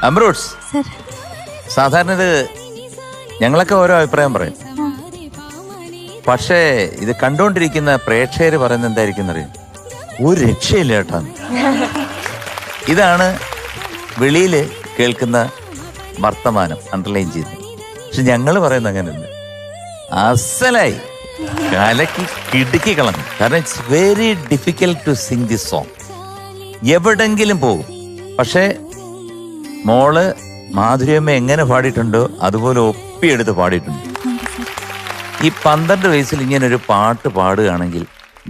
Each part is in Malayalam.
അമ്രൂട്ട്സ്, സാധാരണ ഇത് ഞങ്ങളൊക്കെ ഓരോ അഭിപ്രായം പറയും. പക്ഷേ ഇത് കണ്ടുകൊണ്ടിരിക്കുന്ന പ്രേക്ഷകര് പറയുന്നത് എന്തായിരിക്കും അറിയും? ഒരു രക്ഷയില്ല കേട്ടോ. ഇതാണ് വെളിയിൽ കേൾക്കുന്ന വർത്തമാനം അണ്ടർലൈൻ ചെയ്ത്. പക്ഷെ ഞങ്ങൾ പറയുന്നത് അങ്ങനെയല്ല. അസലായി കലക്കി കിടുക്കി കളഞ്ഞു. കാരണം it's very difficult to sing this song. എവിടെങ്കിലും പോകും. പക്ഷേ മോള് മാധുര്യമ്മ എങ്ങനെ പാടിയിട്ടുണ്ടോ അതുപോലെ ഒപ്പിയെടുത്ത് പാടിയിട്ടുണ്ട്. ഈ 12 വയസ്സിൽ ഇങ്ങനൊരു പാട്ട് പാടുകയാണെങ്കിൽ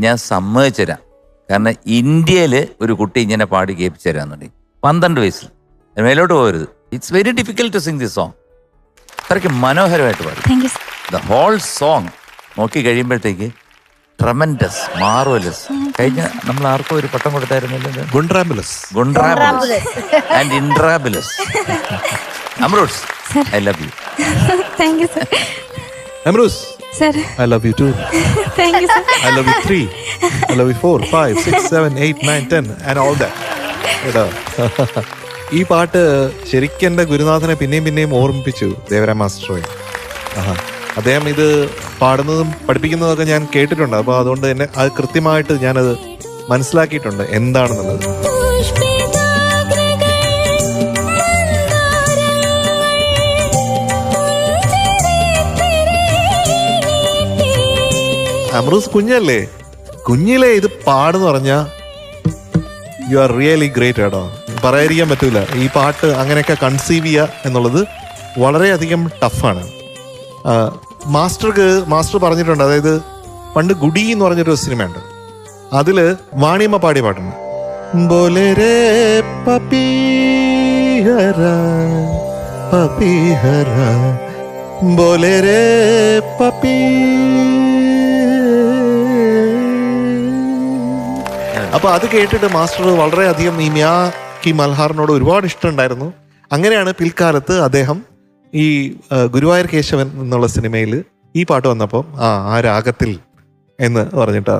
ഞാൻ സമ്മതിച്ചുതരാം. കാരണം ഇന്ത്യയിൽ ഒരു കുട്ടി ഇങ്ങനെ പാടി കേൾപ്പിച്ചു തരാന്നുണ്ടെങ്കിൽ 12 വയസ്സിൽ മേലോട്ട് പോകരുത്. It's very difficult to sing this song. അത്രയ്ക്ക് മനോഹരമായിട്ട് പാടി. ദ ഹോൾ സോങ് നോക്കി കഴിയുമ്പോഴത്തേക്ക് ട്രമൻഡസ്, മാർവലസ്. കഴിഞ്ഞ നമ്മൾ ആർക്കും ഒരു പട്ടം കൊടുത്തായിരുന്നല്ലോ, ഗുണ്ട്രാബുലസ് ആൻഡ് ഇൻട്രാബുലസ്. അമ്രൂട്ട്സ്, I love you. Thank you sir. അമ്രൂസ്, Sir. I love you too. Thank you, sir. I love you 3. I love you 4, 5, 6, 7, 8, 9, 10 and all that. ഈ പാട്ട് ശരിക്കും എൻ്റെ ഗുരുനാഥനെ പിന്നെയും ഓർമ്മിപ്പിച്ചു, ദേവരാം മാസ്റ്ററെ. അദ്ദേഹം ഇത് പാടുന്നതും പഠിപ്പിക്കുന്നതൊക്കെ ഞാൻ കേട്ടിട്ടുണ്ട്. അപ്പോൾ അതുകൊണ്ട് തന്നെ അത് കൃത്യമായിട്ട് ഞാനത് മനസ്സിലാക്കിയിട്ടുണ്ട് എന്താണെന്നുള്ളത്. അമ്രൂസ് കുഞ്ഞല്ലേ, കുഞ്ഞിലെ ഇത് പാടെന്ന് പറഞ്ഞാൽ യു ആർ റിയലി ഗ്രേറ്റ് കേട്ടോ. പറയാതിരിക്കാൻ പറ്റൂല. ഈ പാട്ട് അങ്ങനെയൊക്കെ കൺസീവ് ചെയ്യുക എന്നുള്ളത് വളരെയധികം ടഫാണ്. മാസ്റ്റർ പറഞ്ഞിട്ടുണ്ട്, അതായത് പണ്ട് ഗുഡി എന്ന് പറഞ്ഞൊരു സിനിമയുണ്ട്, അതിൽ വാണിയമ്മ പാടിയ പാട്ടുണ്ട്. ബോലേരേ പപീഹര പപീഹര ബോലേരേ പപീ. അപ്പൊ അത് കേട്ടിട്ട് മാസ്റ്റർ വളരെയധികം ഈ മ്യാ കി മൽഹാറിനോട് ഒരുപാട് ഇഷ്ടമുണ്ടായിരുന്നു. അങ്ങനെയാണ് പിൽക്കാലത്ത് അദ്ദേഹം ഈ ഗുരുവായൂർ കേശവൻ എന്നുള്ള സിനിമയിൽ ഈ പാട്ട് വന്നപ്പോൾ ആ രാഗത്തിൽ എന്ന് പറഞ്ഞിട്ട്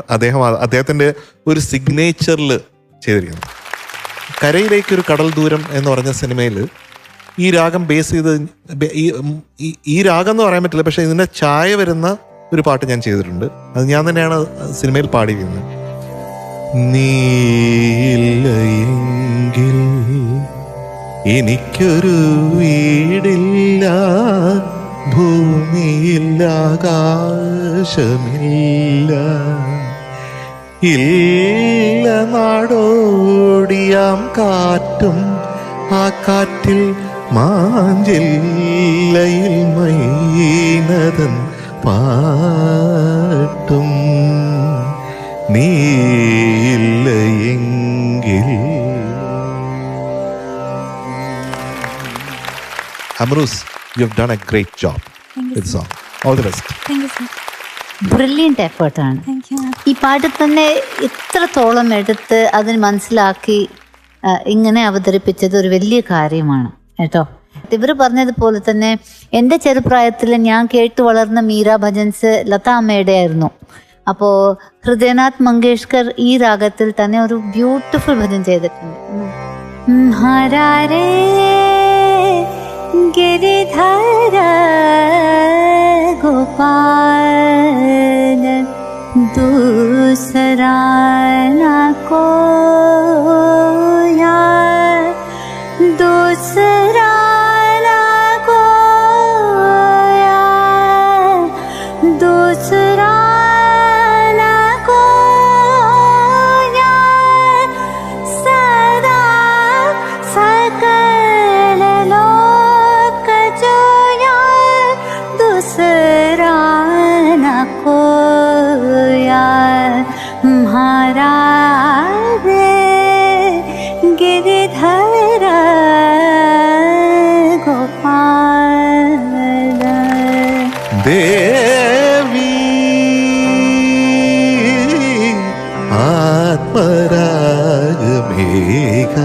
അദ്ദേഹത്തിന്റെ ഒരു സിഗ്നേച്ചറിൽ ചെയ്തിരിക്കുന്നു. കരയിലേക്കൊരു കടൽ ദൂരം എന്ന് പറഞ്ഞ സിനിമയിൽ ഈ രാഗം ബേസ് ചെയ്ത് ഈ രാഗം എന്ന് പറയാൻ പറ്റില്ല, പക്ഷെ ഇതിന്റെ ചായ വരുന്ന ഒരു പാട്ട് ഞാൻ ചെയ്തിട്ടുണ്ട്. അത് ഞാൻ തന്നെയാണ് സിനിമയിൽ പാടിയിരുന്നത്. നീയില്ലെങ്കിൽ എനിക്കൊരു വീടില്ല, ഭൂമിയില്ല, ആകാശമില്ല, ഇല്ല നാടോടിയാം കാറ്റും ആ കാറ്റിൽ മാഞ്ചില്ലയിൽ മൈനതൻ പാട്ടും. നീയില്ല എങ്കിൽ. അമ്രൂസ്, you have done a great job with the song. All the best. Thank you, sir. Brilliant എഫേർട്ടാണ്. Thank you. ഈ പാട്ട് തന്നെ ഇത്രത്തോളം എടുത്ത് അതിന് മനസ്സിലാക്കി ഇങ്ങനെ അവതരിപ്പിച്ചത് ഒരു വലിയ കാര്യമാണ് കേട്ടോ. ഇവർ പറഞ്ഞതുപോലെ തന്നെ എൻ്റെ ചെറുപ്രായത്തിൽ ഞാൻ കേട്ട് വളർന്ന മീര ഭജൻസ് ലതാ അമ്മയുടെ ആയിരുന്നു. അപ്പോൾ ഹൃദയനാഥ് മങ്കേഷ്കർ ഈ രാഗത്തിൽ തന്നെ ഒരു ബ്യൂട്ടിഫുൾ ഭജൻ ചെയ്തിട്ടുണ്ട്. ഹരാരേ ഗിരിധര ഗോപാല ദൂസരാ നാ കോയാ ദൂസരാ നാ കോയാ ദൂസരാ ദേവി ആത്മരാഗമേഘ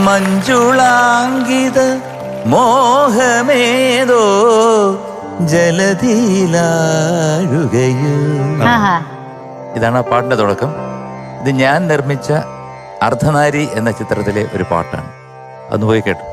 മഞ്ജുളാങ്കിത മോഹമേതോ ജലധിയിലാഴുകയോ. ഇതാണ് ആ പാട്ടിന്റെ തുടക്കം. ഇത് ഞാൻ നിർമ്മിച്ച അർദ്ധനാരി എന്ന ചിത്രത്തിലെ ഒരു പാട്ടാണ്. ഒന്ന് പോയി കേട്ടോ.